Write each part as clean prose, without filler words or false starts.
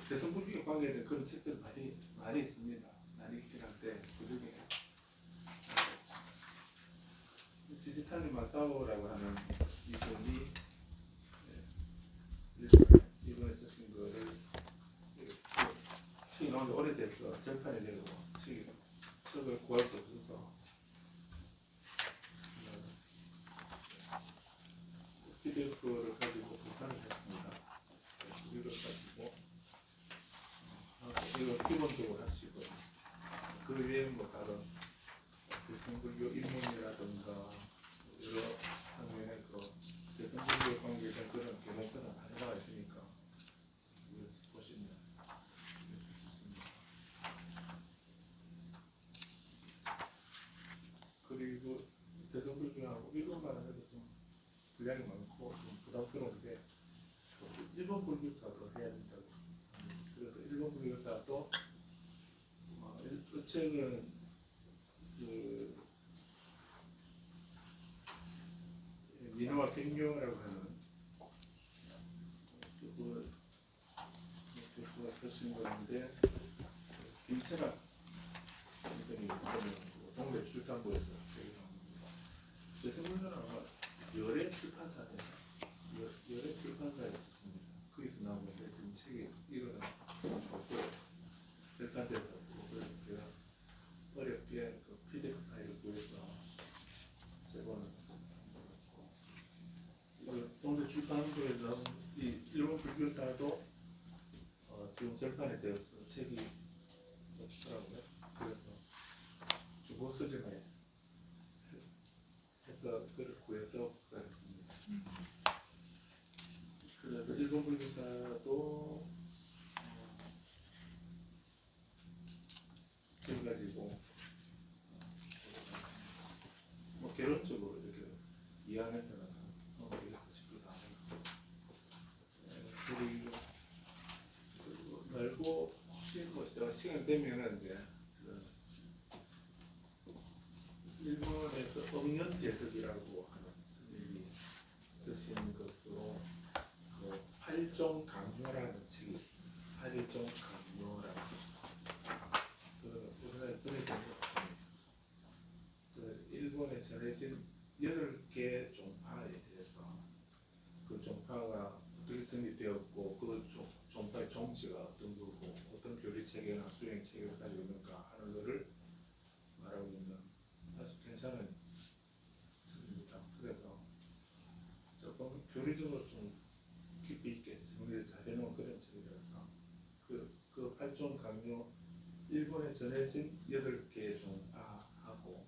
대성불교 관계된 그런 책들 많이 있습니다. 많이 있긴 한데 그중에 시시타니 마사오라고 하는 이분이 이번에 쓰신 거를 책이 나온 지 오래돼서 절판이 되고 책을 구할 수 없어서 PDF를 가지고 구상을 했습니다. 이걸 가지고 이거 기본적으로 하시고 그 외에 뭐 다른 대성불교 입문이라든가 여러方面의 그 대성불교 관계된 그런 개론서는 많이 나와 있으니까 보시면 있습니다. 그리고 대성불교하고 일본만 해도 좀 분량이 많고 좀 부담스러운데 일본 불교사도 해야 된다고. 그래서 일본 불교사도 이 책은 그 민호와 경경이라고 하는 그가 쓰신 건데 김철학 선생님이 동네 출판부에서 책이 나옵니다. 대성불교는 아마 열애 출판사네요. 열애 출판사에 있었습니다. 거기서 나오는데 지금 책이 이거는 없고요. 절판돼서 그래서 제가 어렵게 그 PDF 파일을 구해서 제본을 이거 동네 출판부에 나온 이 일본 불교사도 지금 절판이 되었어. 책이 없더라고요. 그래서 중고 서점에 해서 그걸 구해서 복사했습니다. 그래서 일본 불교사도 책 가지고 뭐 개론적으로 이렇게 이해하는 이렇게 싶기도 하고 그리고 말고 혹시 뭐 제가 시간 되면은 이제 일본에서 억년제득이라고 하는 스님이 쓰신 것으로 그 팔종 강요라는 책이 있습니다. 팔종 강요라는 우리나라에 들어본 적 없습니다. 그래서 일본에 전해진 8개 종파에 대해서 그 종파가 어떻게 성립되었고 그 종파의 정치가 어떤 거고 어떤 교리 체계나 수행 체계를 가지고 있는가 하는 것을 말하고 있는 아주 괜찮은 책입니다. 그래서 조금 교리적으로 좀 깊이 있게 정리를 잘 해놓은 그런 책이라서 그 팔종 강요 일본에 전해진 8개의 종파하고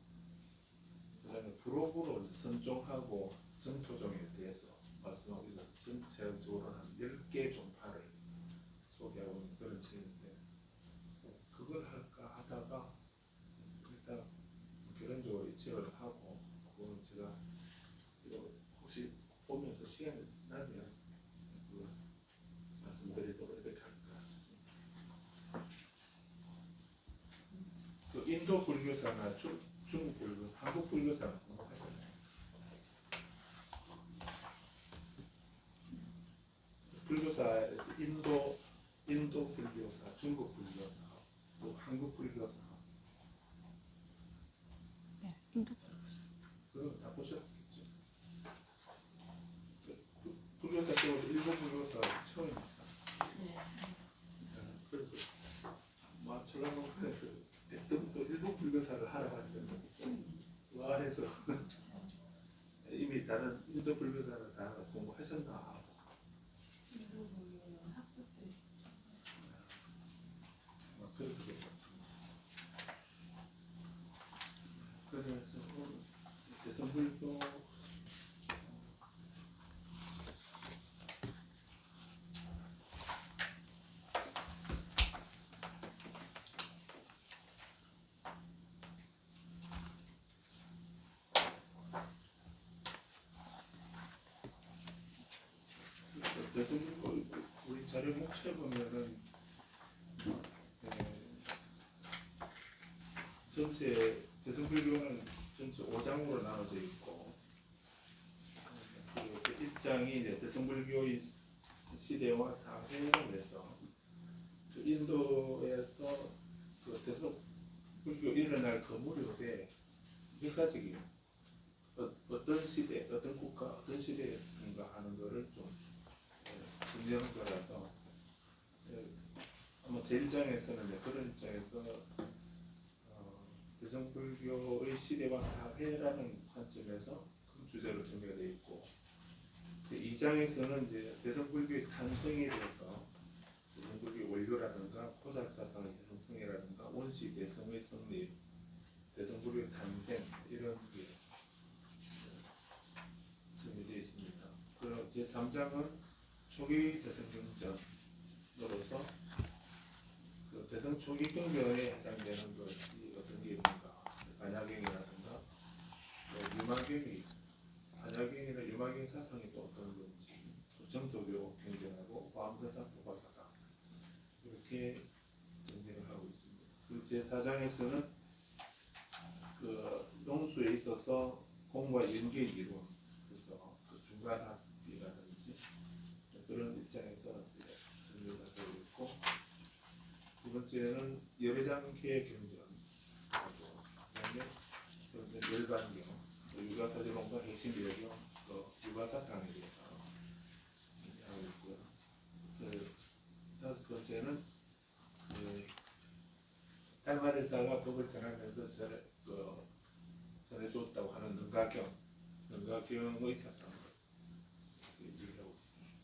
그다음에 부록으로 선종하고 정토종에 대해서 말씀하고 있어서 전체적으로 한 10개 종파를 소개하고 있는 그런 책인데 그걸 할까 하다가 일단 결론적으로 이 책을 하고 그건 제가 이거 혹시 보면서 시간이 나면 말씀드리도록 이렇게 할까 싶습니다. 그 인도 불교사나 중국 불교, 한국 불교사는 공부하잖아요. 불교사에서 인도 불교사, 중국 불교사, 또 한국 불교사. 네, 인도 불교사. 그거 다 보셨겠죠? 불교사 쪽으로 일본 불교사 처음입니다. 그래서 전라남도에서 그때부터 일본 불교사를 하러 갔는데 와 해서 이미 다른 인도 불교사를 다 공부하셨나? 그래서 그렇습니다. 그래서 대성불교 대성불교 우리 자료 목차에 보면은 전체 대성불교는 전체 5장으로 나눠져 있고 그리고 제 1장이 이제 대성불교의 시대와 사회로 해서 역사적인 어떤 시대, 어떤 국가, 어떤 시대인가 하는 거를 좀 정리하는 거라서 아마 제 입장에서는 그런 입장에서 대성불교의 시대와 사회라는 관점에서 그 주제로 정리가 되어 있고 2장에서는 이제 대성불교의 탄생에 대해서 대성불교 원료라든가 포괄사상의 형성이라든가 원시 대성의 성립, 대성불교의 탄생 이런 게 정리되어 있습니다. 그리고 제 3장은 초기 대성경전으로서 그 대성 초기 경전에 해당되는 것이 어떤 게 있는가, 반야경이라든가 유마경이 반야경이나 유마경 사상이 또 어떤 건지, 정도교 경전하고 과암사상, 도과사상 이렇게 정리를 하고 있습니다. 그 제 4장에서는 그 농수에 있어서 공과 연계 이론, 그래서 그 중간합이라든지 그런 입장에서 이제 정리가 되고 있고, 두 번째는 열애장계 경전하고 그다음에 세 번째 열반경, 육아사제론과 핵심비례경, 육아사상에 대해서 하고 있고요. 그 다섯 번째는 달마대사가 법을 전하면서 전해줬다고 하는 능가경의 사상을 얘기하고 있습니다.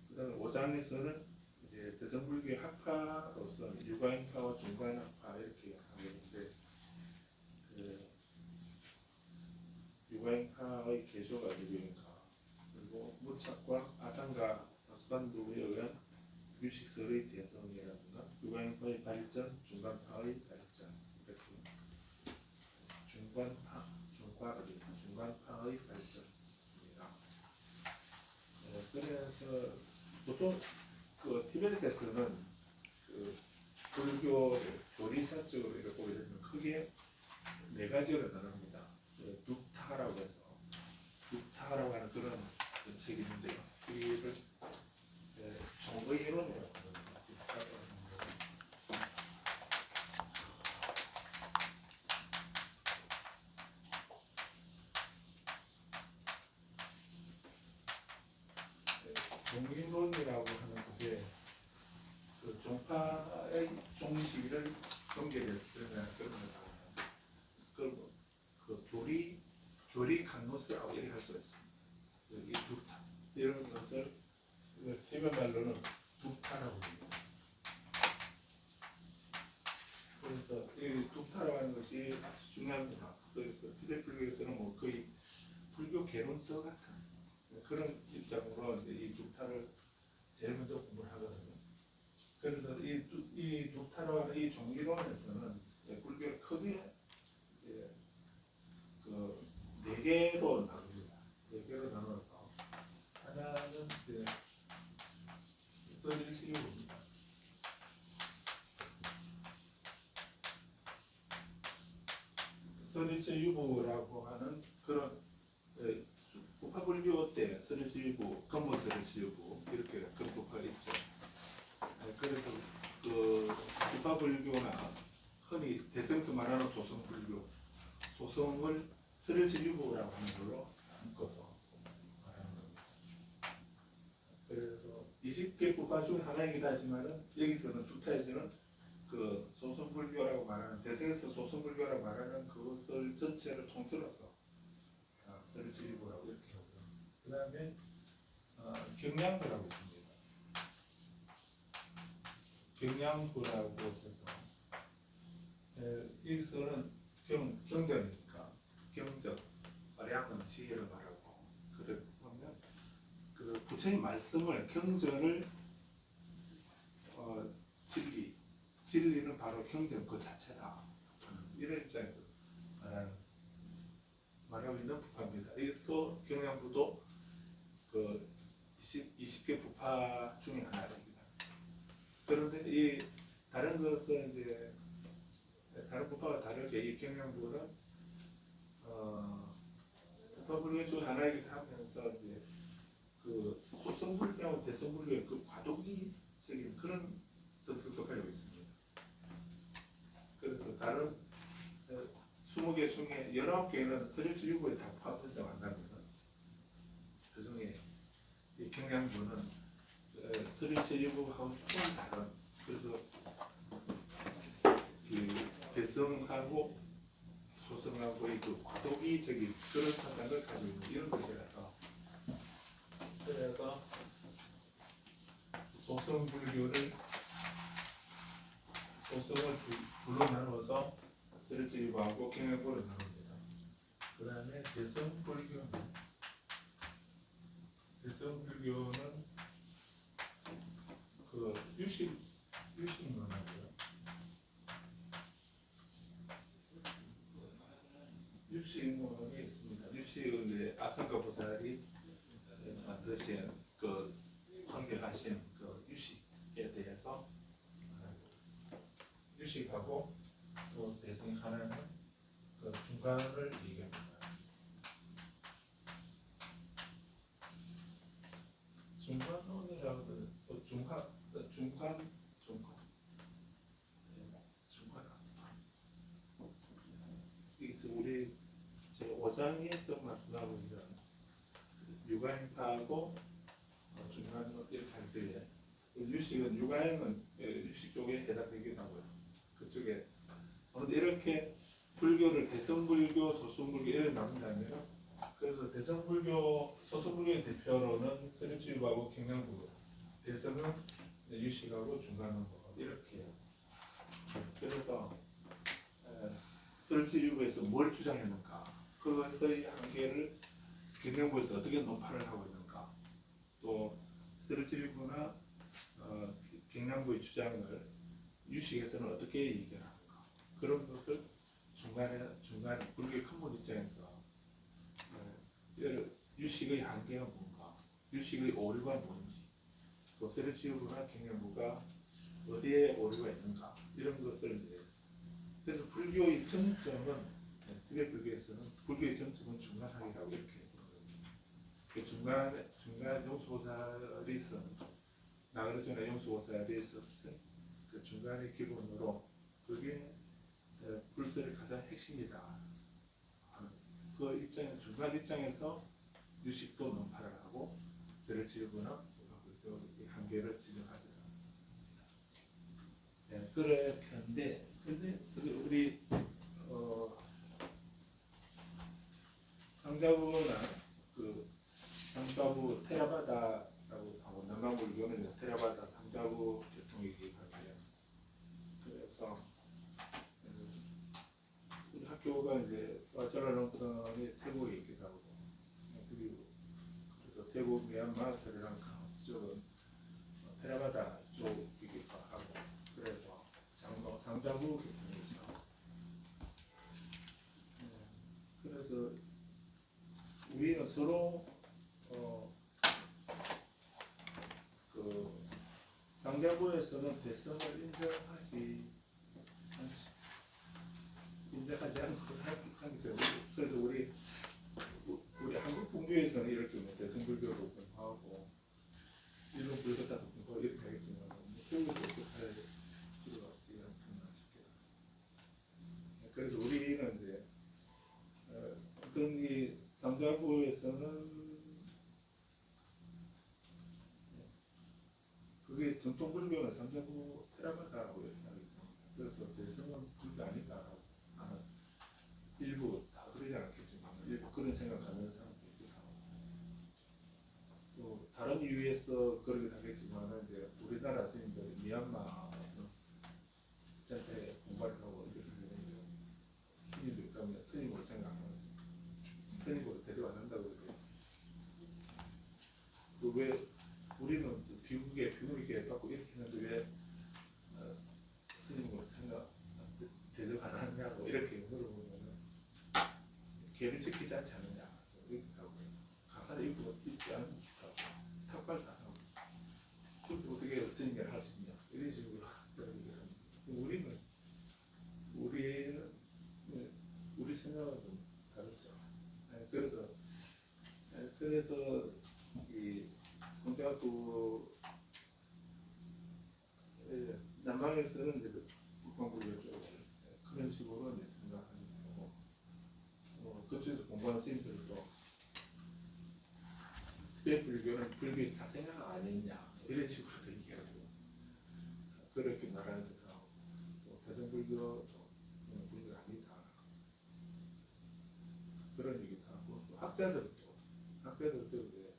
그 다음에 5장에서는 이제 대성불교의 학파로서 유가인파와 중간학파 이렇게 하고 있는데 그 유가인파의 개조가 유가인파, 그리고 무착과 아상가 다수반도에 의한 유식설의 대성이라든가 유가인파의 발전, 중간파의 발전 이렇게 중간파의 발전입니다. 그래서 보통 그 티베트에서는 그 불교 교리사적으로 이렇게 보게 되면 크게 네 가지로 나눕니다. 둑타라고 해서 둑타라고 하는 그런 책이 있는데요. 이를 종의론이라고 합니다. 종의론이라고 하는 그게 그 종파의 종식을 경계를 쓰는 그런 거다. 그 교리 간호스라고 얘기할 수가 있습니다. 이 둑타 이런 것을 티베트 말로는 둑타라고 합니다. 그래서 이 둑타라고 하는 것이 아주 중요합니다. 그래서 티베트 불교에서는 뭐 거의 불교 개론서 같은 그런 입장으로 이제 이 둑타를 제일 먼저 공부를 하거든요. 그래서 이 둑타라고 하는 이 종기론에서는 불교를 크게 이제 네 개로 나눕니다. 네 개로 나눠서 하나는 이제 서질시유입니다. 서질시유부라고 하는 그런 부파불교 때 서질시유부, 건모서질시유부 이렇게 그런 부파가 있죠. 그래서 그 부파불교나 흔히 대승에서 말하는 소성불교, 소성을 서질시유부라고 하는 걸로 묶어서 말하는 겁니다. 그래서 20개 부파 중 하나이긴 하지만은 여기서는 둑타에서는 그 소성불교라고 말하는 대승에서 소성불교라고 말하는 그것을 전체를 통틀어서 서질시유부라고 이렇게 하고요. 그 다음에 경량부라고 있습니다. 경량부라고 해서 여기서는 경전이니까 경전, 어량은 지혜를 말하고 그러면 그 부처님 말씀을 경전을 진리는 바로 경전 그 자체다 이런 입장에서 말하고 있는 부파입니다. 이것도 경량부도 그 20개 부파 중에 하나입니다. 그런데 이 다른 것은 이제 다른 부파와 다르게 이 경량부는 부파불교 중 하나이기도 하면서 이제 그 소성불교와 대성불교의 그 과도기적인 그런 성격도 가지고 있습니다. 그래서 다른 20개 20개 중에 19개는 서리지 유보에 다 포함된다고 한다면 그 중에 이 경량부는 서리지 유보하고 조금 다른 그래서 그 대성하고 소성하고의 그 과도기적인 그런 사상을 가지고 있는 이런 것이라서 그래서 소성불교를 소성을 둘로 나누어서 서리지유보하고 경향부로 나눕니다. 그 다음에 대성불교는 그 유식문화고요. 유식문이 있습니다. 유식은 이제 아상가 보살이 만드신 그 관계하신 그 유식에 대해서 유식하고 또 대성이 하나는 그 중간을 얘기합니다. 중간론이라고 또 중간 이게 우리 제 5장에서 말씀하고 있는 유가인파하고 중간론 이렇게 할 때에 유식은 유가인은 유식 쪽에 해당되기도 하고요. 그쪽에 이렇게 불교를 대성불교, 소승불교 이렇게 나눈다면 그래서 대성불교, 소승불교의 대표로는 서리지유보하고 경량부, 대성은 유식하고 중간론부 이렇게. 그래서 서리지유보에서 뭘 주장했는가, 그것의 한계를 경량부에서 어떻게 논파를 하고 있는가, 또 서리지유보나 경량부의 주장을 유식에서는 어떻게 얘기하는가, 그런 것을 중간에 불교의 큰문 입장에서 유식의 한계가 뭔가, 유식의 오류가 뭔지, 또 서리지유보나 경량부가 어디에 오류가 있는가 이런 것을 이제 그래서 불교의 정점은 티베트 불교에서는 불교의 정점은 중간학이라고 이렇게 부르거든요. 그 중간 용수보살이 있었 나가르주나 용수보살이 있었을 그 중간의 기본으로 그게 불설의 가장 핵심이다. 그 입장 중간 입장에서 유식도 논파를 하고 서리지유보나 한계를 지적하더라. 네, 그런데 우리 상자부나 그 상자부 테라바다라고 하고 남방불교는 테라바다 상자부 계통이 기억하세요. 그래서 우리 학교가 이제 와잘라롱턴이 태국에 있기도 하고 그리고 그래서 태국 미얀마 스리랑카 쪽은 테라바다 쪽이기도 하고 그래서 상자부 계통이죠. 그래서 우리는 서로 그 상자부에서는 대성을 인정하지 않고 하기 때문에 그래서 우리 한국 불교에서는 이렇게 대성불교도 공부하고 일본 불교사도 공부하고 이렇게 하겠지만 태국에서 어떻게 할 필요가 없지 않나 싶기도 합니다. 그래서 우리는 이제 어떤 이 상자부에서는 그게 전통 불교는 상자부 테라바다라고 이렇게 하기 때문에 그래서 대성은 불교 아닐까라고 하는 일부 다 그러지 않겠지만 일부 그런 생각하는 사람도 있기도 하고 또 다른 이유에서 그러긴 하겠지만 이제 우리나라 스님들이 미얀마 센터에 공부를 하고 이렇게 되면 스님들 가면 스님으로 생각하는 스님으로 데려왔는다고 그래요. 왜 우리는 비구게 받고 이렇게 했는데 왜 스님으로 대접 안 하냐고 이렇게 물어보면 계를 지키지 않지 않느냐 이렇게 하고 가사를 읽지 않기도 하고 탁발도 안 하고 그렇게 어떻게 스님을 할 수 있냐 이런 식으로 얘기를 합니다. 우리 생각은 좀 다르죠. 그래서 이 성자부 남방에서는 이제 북방불교 쪽을 그런 식으로 이제 생각하는 거고 그쪽에서 공부하는 스님들도 티베트 불교는 불교의 사생아가 아니냐 이런 식으로 얘기하고 그렇게 말하기도 하고 또 대성불교도 불교가 아니다 그런 얘기도 하고 또 학자들도 이제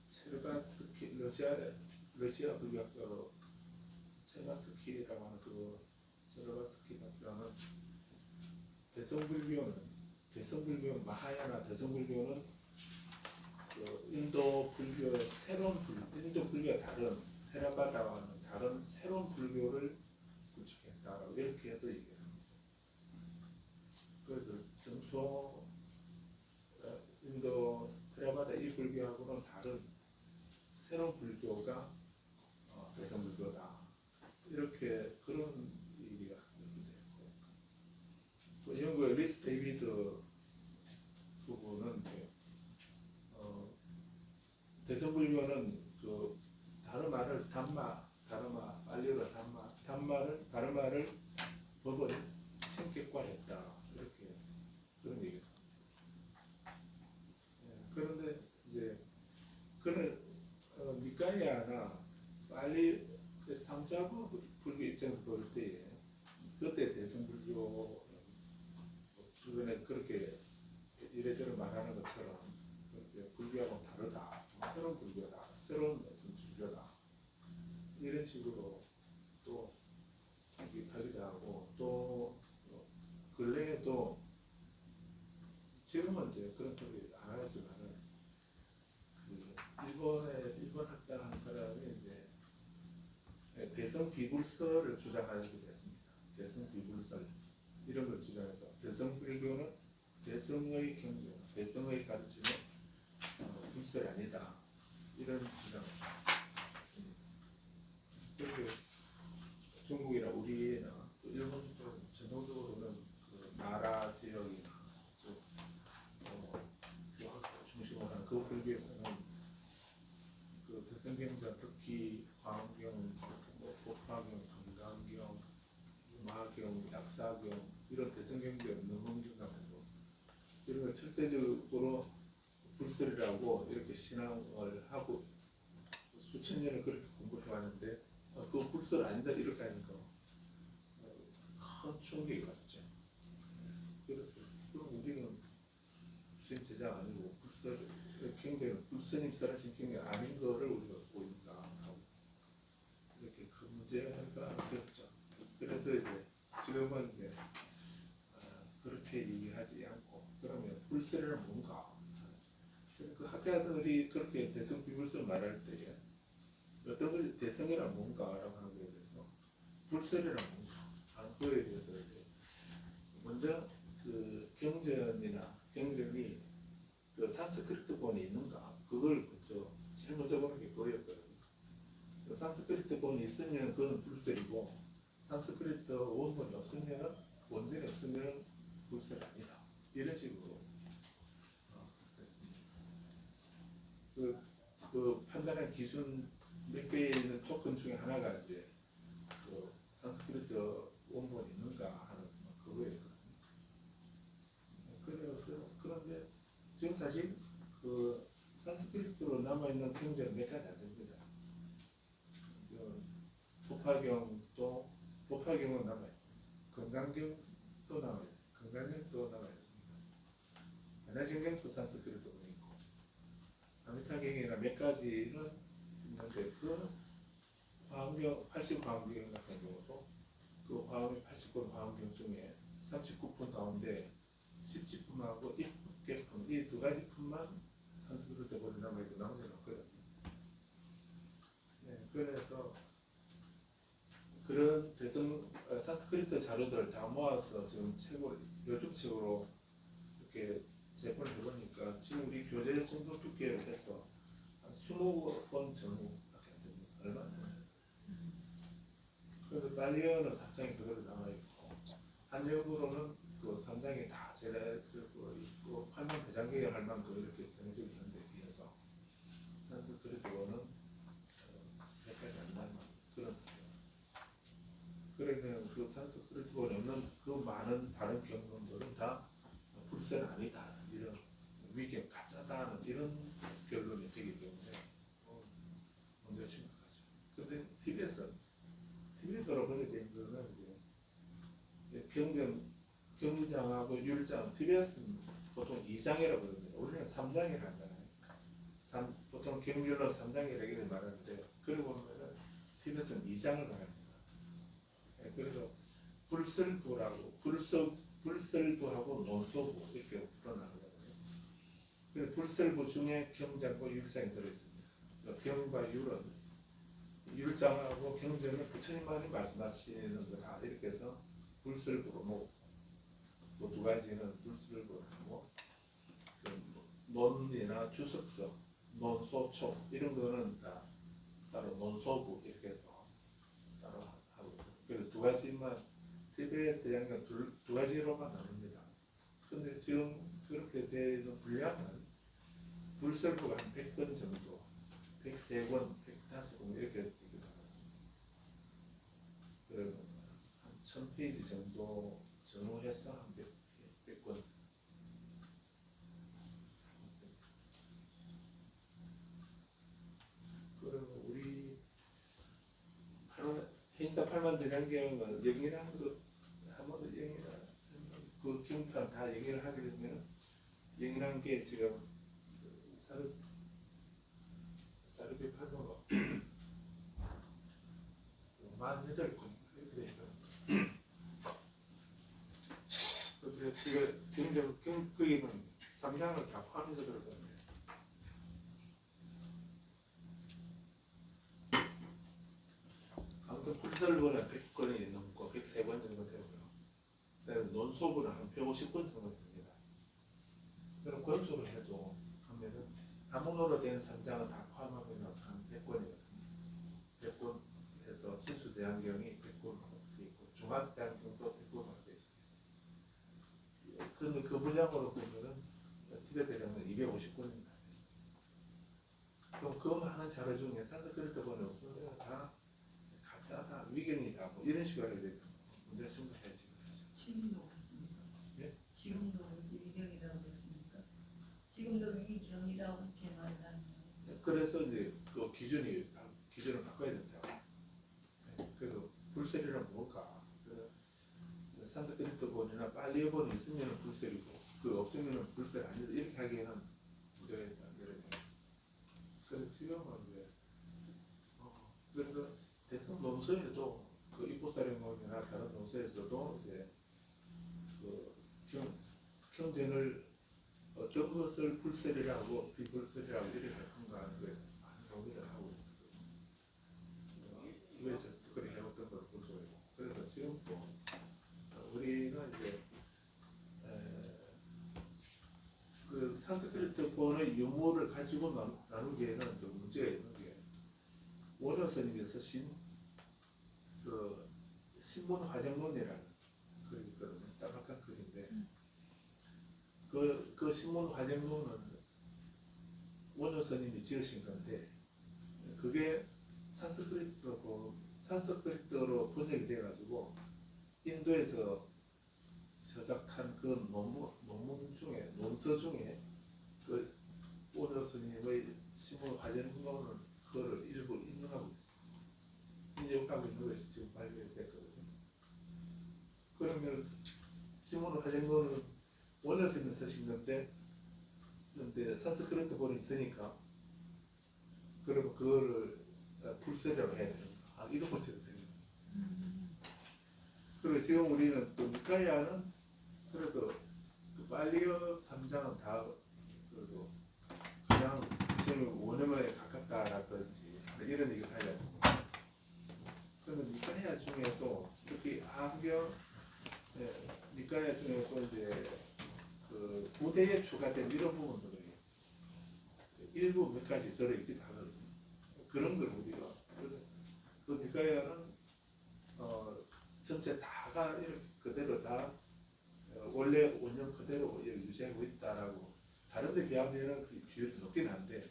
체르바스키 러시아 불교학자로 체르바스키라고 하는 그 체르바스키 학자는 대성불교는 마하야나 대성불교는 그 인도 불교의 인도 불교와 다른 테라바다와 는 다른 새로운 불교를 구축했다라고 이렇게 해도 얘기합니다. 그래서 정통 인도 테라바다 이 불교하고는 다른 새로운 불교가 대성불교다. 이렇게 그런 얘기가 되고 또 영국의 리스 데이비드 부부는 대성불교는 그 다르마를 다르마 빨리어로 다르마를 법을 신격화했다 이렇게 그런 얘기가 그런데 이제 그런 니까이아나 빨리 상자부 불교 입장에서 볼 때에 그때 대성불교 주변에 그렇게 이래저래 말하는 것처럼 그렇게 불교하고는 다르다, 새로운 불교다, 새로운 어떤 종교다 이런 식으로 또 얘기하기도 하고 또 근래에도 지금은 이제 그런 소리 안 하지만은 일본 학자 한 사람이 이제 대성 비불설을 주장하게 됐습니다. 대성 비불설 이런 걸 주장해서 대성 불교는 대성의 경전, 대성의 가르침은 불설이 아니다 이런 주장을 했습니다. 그렇게 중국이나 우리나 또 일본도 전통적으로는 그 나라 지역이나 중심으로 하는 그 불교에서는 그 대성경전 특히 화엄경, 법화경, 금강경, 마경, 약사경 이런 대성경전 능엄경 같은 거 이런 걸 절대적으로 불설이라고 이렇게 신앙을 하고 수천 년을 그렇게 공부해 왔는데 그 불설 아니다 이렇게 하니까 큰 충격이 왔죠. 그래서 그럼 우리는 무슨 제자 아니고 불설 경배는 불스님 설하신 경배 아닌 거를 우리가 갖고 있는가 하고 이렇게 큰 문제가 되었죠. 그래서 이제 지금은 이제 그렇게 얘기하지 않고 그러면 불설이란 뭔가 그 학자들이 그렇게 대성 비불설 말할 때에 어떤 것이 대성이란 뭔가라고 하는 거에 대해서 불설이란 뭔가 하는 거에 대해서 이제 먼저 그 경전이 그 산스크리트본이 있는가 그걸 먼저 제일 먼저 보는 게 그거였거든요. 그 산스크리트본이 있으면 그건 불설이고 산스크리트 원본이 없으면 원전이 없으면 불설이 아니다 이런 식으로 됐습니다. 그 판단한 기준 몇 개에 있는 조건 중에 하나가 이제 그 산스크리트 원본이 있는가 하는 그거였거든요. 그래서 그런데 지금 사실 그 산스크리트로 남아있는 경전은 몇 가지 안 됩니다. 법화경은 남아있고 금강경도 남아있어요. 금강경도 남아있습니다. 반야신경도 산스크리트로 있고 아미타경이나 몇 가지는 있는데 그 화엄경 80화엄경 같은 경우도 그 화엄 80권 화엄경 중에 39품 가운데 17품하고 1개품 이 두 가지 품만 산스크리트 본이 남아있고 나머지는 없거든요. 네, 그래서 그런 산스크리트 자료들을 다 모아서 지금 요즘책으로 이렇게 재본을 해보니까 지금 우리 교재 정도 두께를 해서 한 20권 정도밖에 안 됩니다. 얼마 안 돼요. 그래서 딸리어는 4장이 그대로 남아있고 한역으로는 그 3장이 다 제라되고 있고 팔만 대장경에 할 만큼 이렇게 정해져 있는 데 비해서 산스크리트어는 몇 가지 안 남은 그런 상태입니다. 그러면 그 산스크리트본에 없는 그 많은 다른 경험들은 다 불세는 아니다. 이런 위계 가짜다는 이런 결론이 되기 때문에 문제가 심각하죠. 근데 TV에 돌아보게 된 거는 이제 경장하고 율장, TV에서는 보통 2장이라고 그럽니다. 우리는 3장이라고 하잖아요. 보통 경률은 3장이라고 말하는데, 그러고 보면은 TV에서는 2장을 말합니다. 그래서 불설부하고 논소부 이렇게 풀어나가거든요. 그래서 불설부 중에 경장과 율장이 들어있습니다. 경과 율은 율장하고 경전은 부처님만이 말씀하시는 거다 이렇게 해서 불설부로 놓고, 또 두 가지는 불설부로 하고, 논이나 주석서, 논소촉 이런 거는 다 따로 논소부 이렇게 해서 따로 하고, 그래서 두 가지만 티베트 대장경 두 가지로만 나눕니다. 근데 지금 그렇게 되는 분량은 불설부가 한 100권 정도, 103권, 105권 이렇게 되기도 하고, 한 1000페이지 정도 정오해서 한 100권. 그리고 우리 행사 8만 대장경은 영이라는 거 한번도 영이라 그 경판 다 영이를 하게 되면 영이라는 게 지금 사르비 파도가 48권 이렇게 되니까 그게 경전 거기는 3장을 다 포함해서 들어가는데, 아무튼 불설본은 100권이 넘고 103권 정도 되고요. 그다음에 논소본은 한 150권 정도 됩니다. 그럼 권수로 해도 하면은 아무노로 된 3장은 다 포함하면 한 100권이거든요. 100권에서 신수대안경이 100권으로 되어 있고 중앙대안경도 100권으로 되어 있습니다. 근데 그 분량으로 보면은 티베트 대장은 250권입니다. 그럼 그 많은 자료 중에 산스크리트본이 없으면 다 가짜다, 위경이다, 뭐 이런 식으로 하게 되면 문제가 심각해지죠. 지금도 그렇습니까? 예? 지금도 위경이라고 그랬습니까? 지금도 위경이라고 제 말이 아니에요. 그래서 이제 그 기준을 바꿔야 된다. 그래서 불셀이란 뭘까? 산스크리트본이나 팔리어본이 있으면 불셀이고 그 없으면 불셀 아니다 이렇게 하기에는 문제가 있다. 그래서 지금은 이제 그래서 대성 논서에도 그 입고사령론이나 다른 논서에서도 이제 그 경전을 어떤 것을 불셀이라고 비불셀이라고 이렇게 한가 하는 거에 많은 논의를 하고 있거든요. 이거에서 그렇게 해왔던 걸 볼 수가 있고, 그래서 지금 또 우리는 이제 그 산스크리트본의 유무를 가지고 나누기에는 좀 문제가 있는 게, 원효 스님이 쓰신 그 신문화정론이라는 글이 있거든요. 짤막한 글인데 그 신문화정론은 원효 스님이 지으신 건데, 그게 산스크리트로 번역이 돼가지고 인도에서 저작한 그 논문 중에, 논서 중에 그 원효 스님의 신문화정론은 그거를 일부 인용하고 있습니다. 인용하고 있는 것이 지금 발견됐거든요. 그러면 신문화정론은 원효 스님이 쓰신 건데, 근데 산스크리트본이 있으니까 그러면 그거를 불세라고 해야 되는가, 이런 문제가 생깁니다. 그리고 지금 우리는 또 미카야는 그래도 그 빨리어 3장은 다 그래도 그냥 지금 원어문에 가깝다라든지 이런 얘기를 하지 않습니까? 그러면 미카야 중에도 특히 안경 미카야 중에도 이제 그 부대에 추가된 이런 부분들이 일부 몇 가지 들어있기도 하거든요. 그런 걸 우리가 그 미카야는 전체 다가 이렇게 그대로 다 원래 원형 그대로 유지하고 있다라고, 다른 데 비하면 그 비율이 높긴 한데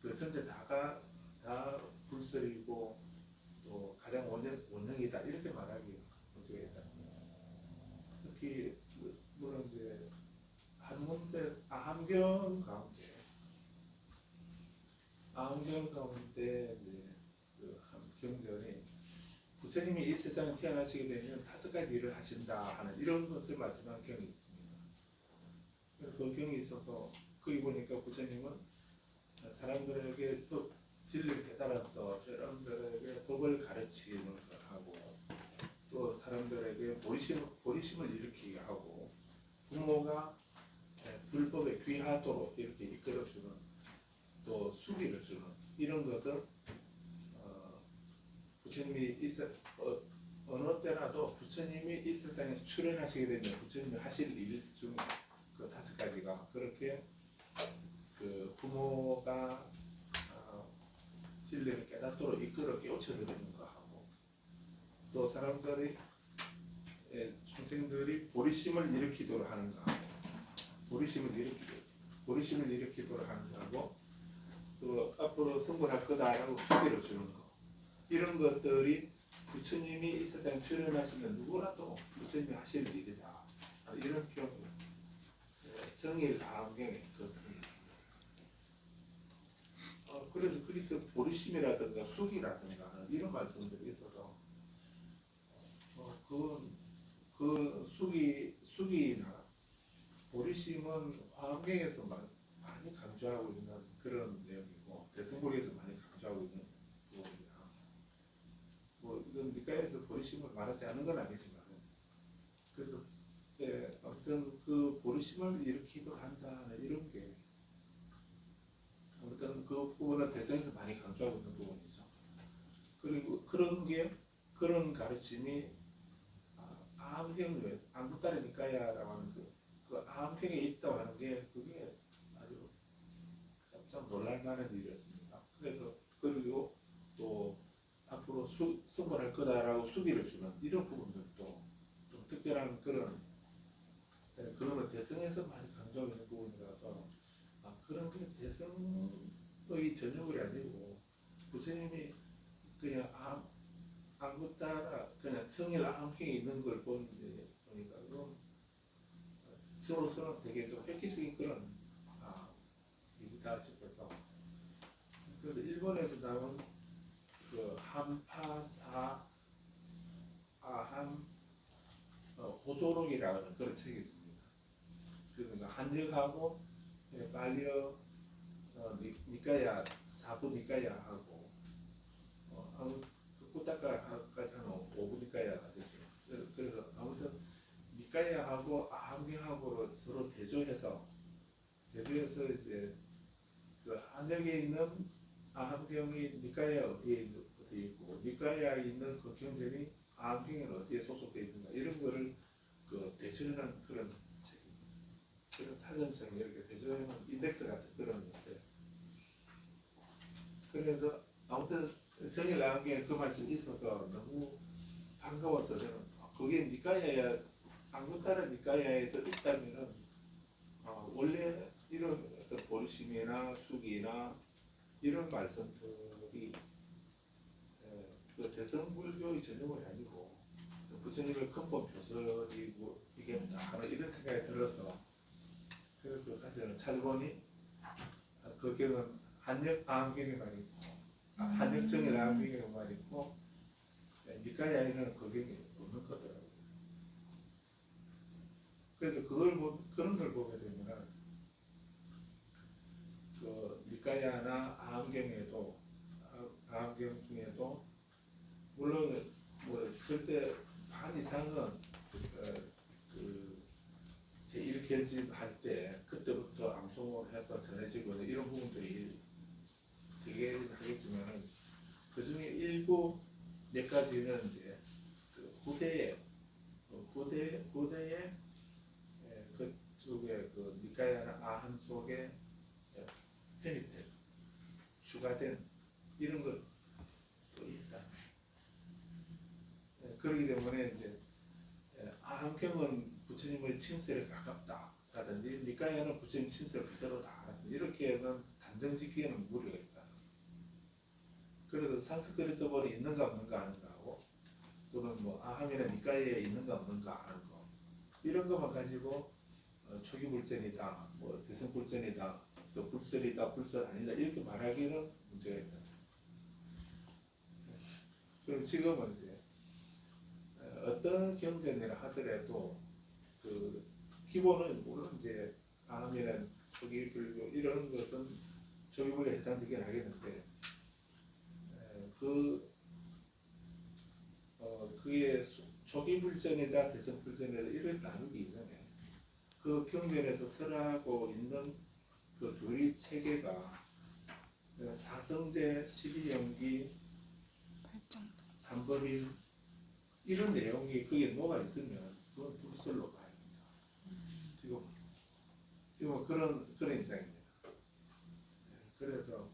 그 전체 다가 다 불설이고 또 가장 원형 가능이다 이렇게 말하기 문제가 있다. 특히 물론 이제 한문대 아함경 가운데 이제 그한 경전이 부처님이 이 세상에 태어나시게 되면 5가지 일을 하신다 하는 이런 것을 말씀한 경이 있습니다. 그 경이 있어서 거기 보니까 부처님은 사람들에게 또 진리를 깨달아서 사람들에게 법을 가르치는 걸 하고 또 사람들에게 보리심을 일으키게 하고 부모가 불법에 귀하도록 이렇게 이끌어주는 또 수기를 주는 이런 것을 부처님이 어느 때라도 부처님이 이 세상에 출현하시게 되면 부처님이 하실 일 중 그 5가지가 그렇게 그 부모가 진리를 깨닫도록 이끌어 깨우쳐드리는 거 하고 또 사람들이 중생들이 보리심을 일으키도록 하는 거 하고 보리심을 일으키도록 하는 거 하고 또 앞으로 성불할 거다라고 수기를 주는 거 이런 것들이 부처님이 이 세상에 출현하시면 누구라도 부처님이 하실 일이다 이런 경우 정일 아함경에 그 경이 있습니다. 그래서 거기서 보리심이라든가 수기라든가 이런 말씀들이 있어서 그 수기나 보리심은 화엄경에서 많이 강조하고 있는 그런 내용이고 대승불에서 많이 강조하고 있는 부분입니다. 뭐 이건 니까에서 보리심을 말하지 않은 건 아니지만 그래서 아무튼 그 보리심을 일으키도록 한다 이런 게 아무튼 그 부분은 대승에서 많이 강조하고 있는 부분이죠. 그리고 그런 가르침이 아함경을 안구따르 니까야라고 하는 그 아함경에 있다고 하는 게 그게 아주 깜짝 놀랄만한 일이었습니다. 그래서 그리고 또 앞으로 성불할 거다라고 수기를 주는 이런 부분들도 좀 특별한 그런 대승에서 많이 강조하고 있는 부분이라서 그런 게 대승의 전역이 아니고 부처님이 그냥 안구 따라 그냥 성일 아함경에 있는 걸 보니까 그건 저로서는 되게 좀 획기적인 그런 일이다 싶어서 그래서 일본에서 나온 그 한파사 아함 호조록이라는 그런 책이 있습니다. 그러니까 한역하고 발리어 니까야 사부 니까야하고 꾸타카까지 한 5부 니까야가 되죠. 그래서 아무튼 니까야하고 아함경하고 서로 대조해서 이제 그 한역에 있는 아함경이 니까야 어디에 있고 니까야에 있는 그 경전이 아함경에는 어디에 소속되어 있는가 이런 거를 그 대조하는 그런 책입니다. 그런 사전책 이렇게 대조하는 인덱스 같은 그런 건데 그래서 아무튼 정일 아함경에 그 말씀이 있어서 너무 반가워서 저는 그게 니까야야 안구따라 니까야에도 있다면은 원래 이런 어떤 보리심이나 수기나 이런 말씀들이 그 대승불교의 전형이 아니고 부처님의 근본 교설이고 이겠다 하는 이런 생각이 들어서 그래서 사실은 찾아보니 그 경은 한역 아함경에만 있고 한역 정일 아함경에만 있고 니까야에는 그 경이 없는 거더라고요. 그래서 그런 걸 보게 되면 그 니까야나 아함경 중에도 물론 뭐 절대 반 이상은 그 제1결집 할 때 그때부터 암송을 해서 전해지고 이런 부분들이 되게 하겠지만 그 중에 일부 몇 가지는 이제 그 후대에 그쪽에 그 니까야나 아함 속에 편입된 추가된 이런 것도 있다. 그렇기 때문에 이제 아함경은 부처님의 친세에 가깝다라든지 니까야는 부처님 친세를 그대로다 이렇게는 단정짓기에는 무리가 있다. 그래서 산스크리트어가 있는가 없는가 하는가 하고 또는 뭐 하면은 밑가에 있는가 없는가 하는 거 이런 것만 가지고 초기 불전이다, 뭐 대성 불전이다, 또 불설이다, 불설 아니다 이렇게 말하기는 문제가 있다. 그럼 지금은 이제 어떤 경전이라 하더라도 그 기본은 물론 이제 하면은 초기 불교 이런 것은 초기 불교에 해당되긴 하겠는데 그게 초기 불전이다, 대성 불전이다 이런 나누기 이전에 그 경전에서 설하고 있는 그 교리 체계가 사성제, 12연기, 발정. 삼법인 이런 내용이 거기에 녹아 있으면 그건 불설로 봐야 됩니다. 지금 그런 입장입니다. 그래서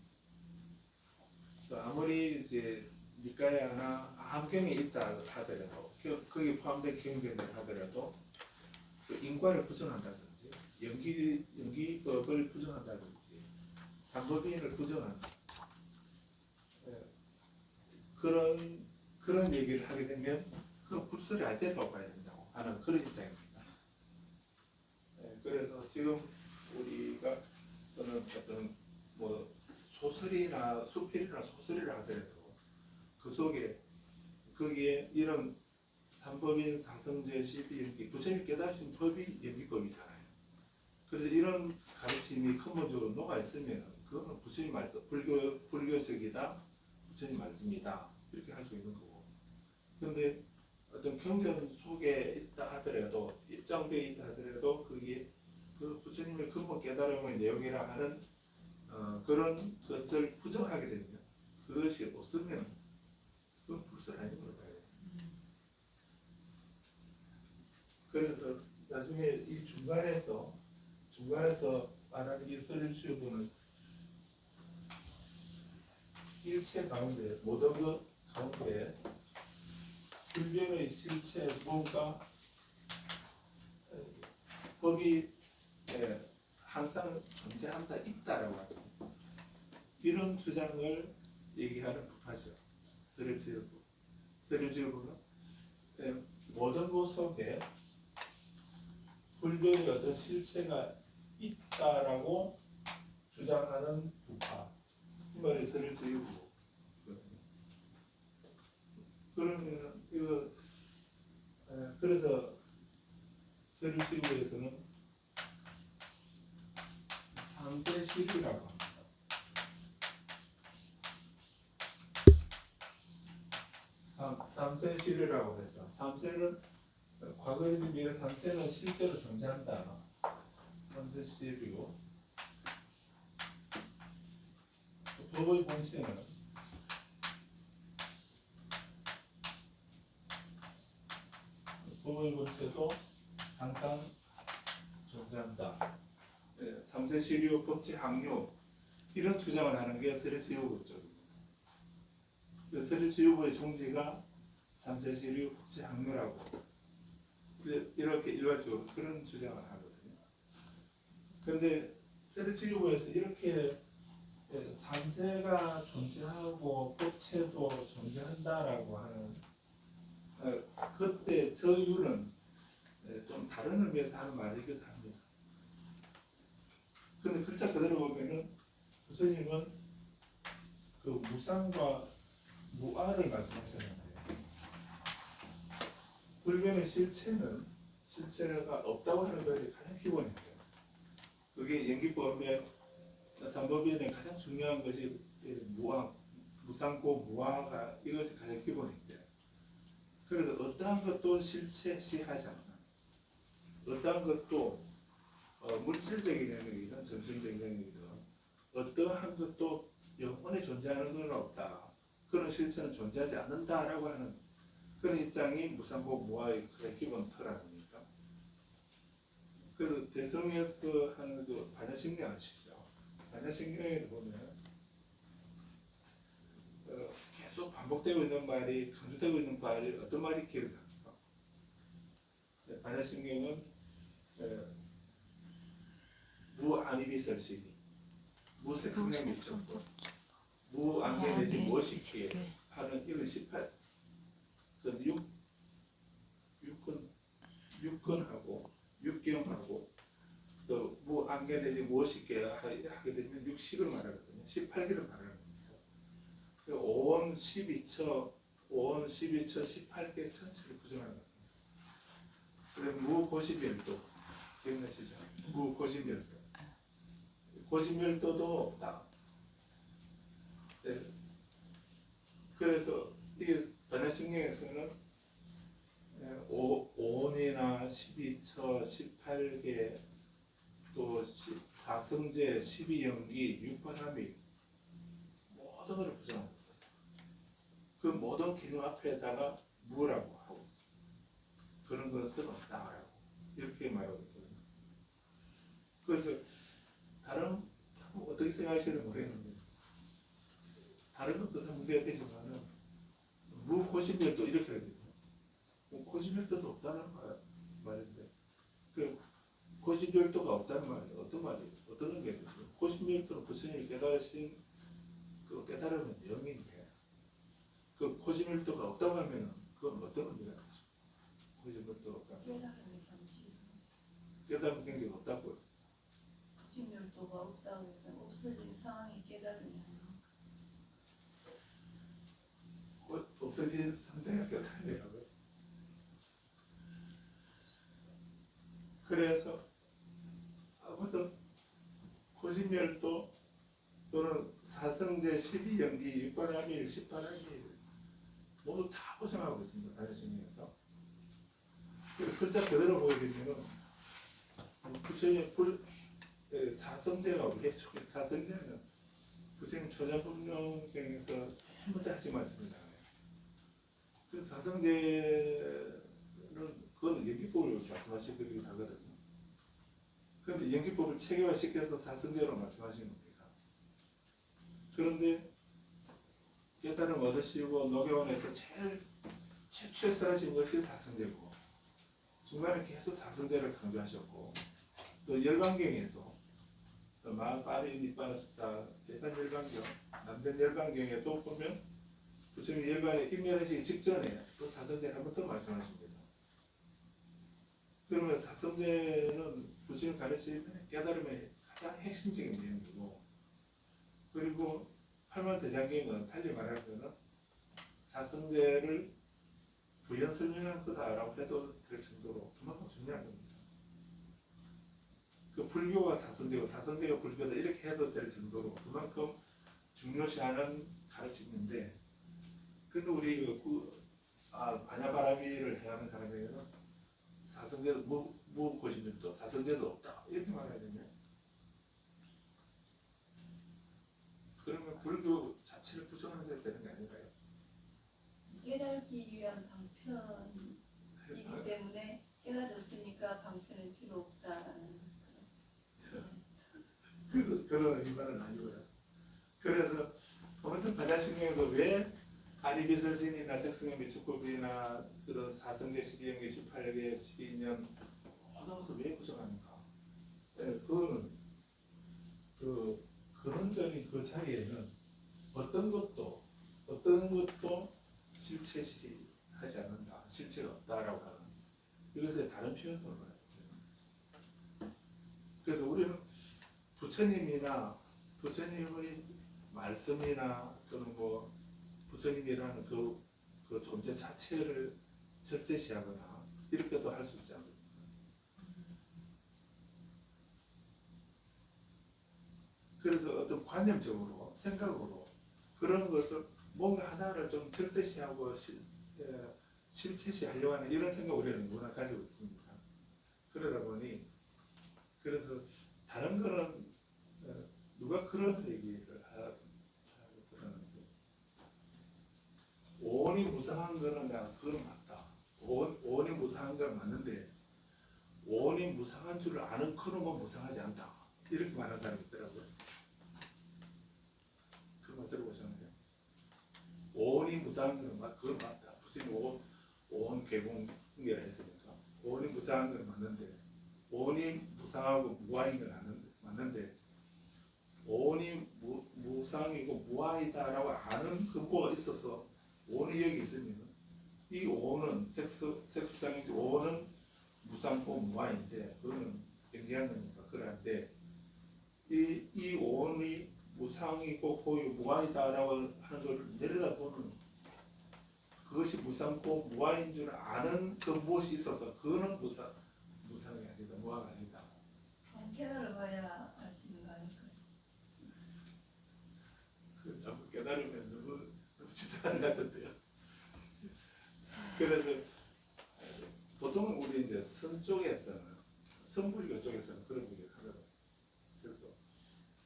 아무리 이제 니까야나 함경에 있다 하더라도 거기 포함된 경전을 하더라도 그 인과를 부정한다든지 연기법을 부정한다든지 삼법인을 부정하는 그런 얘기를 하게 되면 그 불설이 안 된다고 봐야 된다고 하는 그런 입장입니다. 그래서 지금 우리가 쓰는 어떤 뭐 소설이나 수필이나 소설이라 하더라도 그 속에 거기에 이런 삼법인, 사성제, 시비연기 부처님이 깨달으신 법이 연기법이잖아요. 그래서 이런 가르침이 근본적으로 녹아 있으면 그거는 부처님 말씀, 불교적이다, 부처님 말씀이다 이렇게 할 수 있는 거고. 그런데 어떤 경전 속에 있다 하더라도 입장되어 있다 하더라도 그게 그 부처님의 근본 깨달음의 내용이라 하는 그런 것을 부정하게 되면 그것이 없으면 그건 불설 아닌 걸로 봐야 돼요. 그래서 나중에 이 중간에서 말하는 이 설일수요분은 일체 가운데 모든 것 가운데 불변의 실체 뭔가 법이 항상 존재한다 있다라고 하죠. 이런 주장을 얘기하는 법하죠. 설일수요분은 모든 것 속에 불변의 어떤 실체가 있다라고 주장하는 부파. 이 말이 설일수요부. 그러면 이거 그래서 설일수요부에서는 삼세실이라고 합니다. 삼세실이라고 해서 삼세는 과거에 비해 삼세는 실제로 존재한다. 삼세실이고 법의 본체는 법의 본체도 항상 존재한다. 삼세실유 법치 항유 이런 주장을 하는 게 설일수요부 쪽입니다. 설일수요부의 종지가 삼세실유 법치 항유라고 이렇게 일반적으로 그런 주장을 하거든요. 그런데 설일수요부에서 이렇게 삼세가 존재하고 법체도 존재한다라고 하는 그때 저 이유는 좀 다른 의미에서 하는 말이기도 합니다. 그런데 글자 그대로 보면은 부처님은 그 무상과 무아를 말씀하셨는데 불변의 실체가 없다고 하는 것이 가장 기본입니다. 그게 연기법의 삼법인의 가장 중요한 것이 무상고 무아가 이것이 가장 기본인데 그래서 어떠한 것도 실체시하지 않는 어떠한 것도 물질적인 영역이든 정신적인 영역이든 어떠한 것도 영원히 존재하는 건 없다. 그런 실체는 존재하지 않는다라고 하는 그런 입장이 무상고 무아의 가장 기본 틀 아닙니까? 그래서 대성에서 하는 그 반야신경 아시죠? 반야신경에 보면 계속 반복되고 있는 말이 강조되고 있는 말이 어떤 말이 기억납니까? 반야신경은 무아미비설시기 무색성량이 있었고 무안개 내지 무엇이기에 하는 이런 그 육근하고 육경하고 또 무안개 내지 무엇이게 하게 되면 육식을 말하거든요. 18기를 말하는 겁니다. 그 5원 12처 18개 전체를 구성하는 겁니다. 그리고 무고시멸도 기억나시죠? 무고시멸도 고시멸도도 없다. 네. 그래서 이게 반야신경에서는 5원이나 12처 18개 또 4성제 12연기 6반함이 모든 걸 구성합니다. 그 모든 기능 앞에다가 무라고 하고 있습니다. 그런 것은 없다라고 이렇게 말하거든요. 그래서 다른 어떻게 생각하시는지 모르겠는데 다른 것도 다 문제가 되지만은 무고시멸도 이렇게 해야 돼요. 고시멸도도 없다는 말인데 그 고시멸도가 없다는 말이 어떤 말이에요? 어떤 의미예요? 고시멸도는 부처님이 깨달으신 그 깨달음은 영인데 그 고시멸도가 없다고 하면 그건 어떤 의미가 되죠? 고시멸도가 없다. 깨달음의 경치. 깨달음 경지가 없다고요. 고시멸도가 없다고 해서 없어진 상황이 깨달음이 아니에요. 없어진 상태가 깨달음이라고요. 그래서 아무튼 고시멸도 또는 사성제 12연기 6반함일 18함일 모두 다 포장하고 있습니다. 다니시면서 글자 그대로 보게 되면은 부처님 사성제가 우리의 사성제는 부처님 초자불명경에서 한 번째 하신 말씀이잖아요. 그 사성제는 그건 연기법을 말씀하신 거긴 하거든요. 그런데 연기법을 체계화시켜서 사성제로 말씀하신 겁니다. 그런데 깨달음 얻으시고 노교원에서 제일 최초에 것이 사성제고 중간에 계속 사성제를 강조하셨고 또 열반경에도 마파리 니빠나스타 대단 열반경 남된 열반경에도 보면 부처님 열반에 입멸하시기 직전에 또 사성제를 한 번 더 말씀하십니다. 그러면 사성제는 부처님 가르치는 깨달음의 가장 핵심적인 내용이고 그리고 팔만대장경은 달리 말하면 사성제를 부연 설명한 거다라고 해도 될 정도로 그만큼 중요한 겁니다. 그 불교가 사성제고 사성제가 불교다 이렇게 해도 될 정도로 그만큼 중요시하는 가르침인데 근데 우리 반야바라미를 해야 하는 사람에게는 사성제도 무고시멸도 사성제도 없다 이렇게 말해야 되면 그러면 불교 자체를 부정하는 데 되는 게 아닌가요? 깨달기 위한 방편이기 때문에 깨달았으니까 방편은 필요 없다라는 그런 의미는 아니고요. 그래서 아무튼 반야신경에서 왜 아리비설신이나 색성의 축구비나 그런 사성계 12연계 18개 12년 모든 것을 왜 구성하는가? 그거는 그 근원적인 그 자리에는 어떤 것도 실체시하지 않는다, 실체가 없다라고 하는 이것의 다른 표현으로 봐요. 그래서 우리는 부처님의 말씀이나 또는 뭐 부처님이라는 그 존재 자체를 절대시하거나 이렇게도 할 수 있지 않습니까? 그래서 어떤 관념적으로 생각으로 그런 것을 뭔가 하나를 좀 절대시하고 실체시하려고 하는 이런 생각 우리는 워낙 가지고 있습니다. 그러다 보니 그래서 다른 거는 누가 그런 얘기를 하고 들었는데 오온이 무상한 거는 내가 그건 맞다. 오온이 무상한 건 맞는데 오온이 무상한 줄을 아는 그놈은 무상하지 않다. 이렇게 말하는 사람이 있더라고요. 그거 들어보셨나요? 오온이 무상한 건 그건 맞다. 무슨 오온 개공계를 했으니까 오온이 무상한 건 맞는데 오온이 무상하고 무아인 건 맞는데 오온이 무상이고 무아이다라고 아는 근거가 있어서 오온이 여기 있으면 이 오는 색수상이지 오는 무상고 무아인데 그거는 영리하니까 그런데 이 오온이 무상이고 고유 무아이다라고 하는 걸 내려다보는 그것이 무상고 무아인 줄 아는 그 무엇이 있어서 그거는 무상이 아니다 무아가 아니다. 깨달아봐야 알 수 있는 거 아닐까요? 그 자꾸 깨달으면 너무 진짜 안 같던데요. 그래서 보통 우리 이제 선 쪽에서는 선불교 쪽에서는 그런 얘기를 하거든요.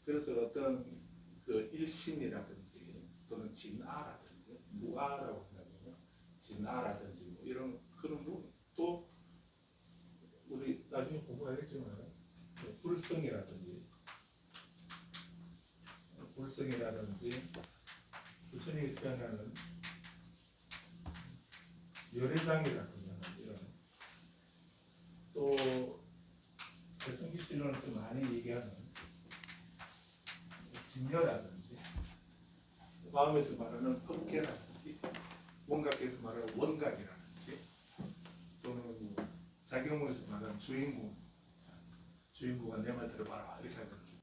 그래서 어떤 그 일신이라든지 또는 진아라든지 무아라고 한다면요, 진아라든지 뭐 이런 그런 부분도 우리 나중에 공부하겠지만 그 불성이라든지 부처님이 표현하는 열애장이라든지 이런 또 대승기실론에서 많이 얘기하는 진여라든지 마음에서 말하는 헛개라든지 원각에서 말하는 원각이라든지 또는 자경문에서 말하는 주인공아 내 말 들어봐라 이렇게 하잖아요.